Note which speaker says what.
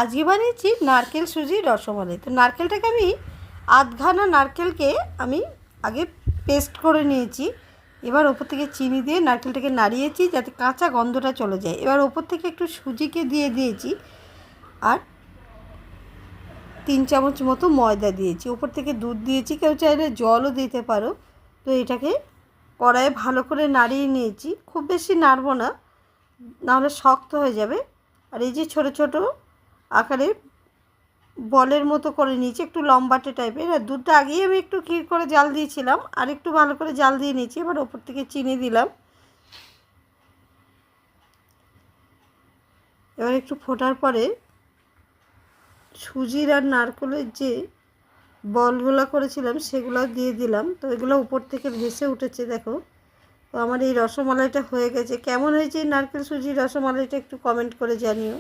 Speaker 1: আজকে বানিয়েছি নারকেল সুজির রসমালাই। তো নারকেলটাকে আমি আধখানা নারকেলকে আমি আগে পেস্ট করে নিয়েছি। এবার ওপর থেকে চিনি দিয়ে নারকেলটাকে নাড়িয়েছি যাতে কাঁচা গন্ধটা চলে যায়। এবার ওপর থেকে একটু সুজিকে দিয়ে দিয়েছি আর 3 চামচ মতো ময়দা দিয়েছি। ওপর থেকে দুধ দিয়েছি, কেউ চাইলে জলও দিতে পারো। তো এটাকে কড়াইয়ে ভালো করে নাড়িয়ে নিয়েছি, খুব বেশি নাড়বো না, নাহলে শক্ত হয়ে যাবে। আর এই যে ছোটো ছোটো আকারে বলের মতো করে নিয়েছি, একটু লম্বাটে টাইপের। আর দুধটা আগেই আমি একটু ক্ষীর করে জাল দিয়েছিলাম, আর একটু ভালো করে জাল দিয়ে নিয়েছি। এবার ওপর থেকে চিনি দিলাম। এবার একটু ফোটার পরে সুজির আর নারকেলের যে বলগুলো করেছিলাম সেগুলো দিয়ে দিলাম। তো এগুলো উপর থেকে ভেসে উঠেছে, দেখো। তো আমার এই রসমালাইটা হয়ে গেছে। কেমন হয়েছে নারকেল সুজির রসমালাইটা একটু কমেন্ট করে জানিও।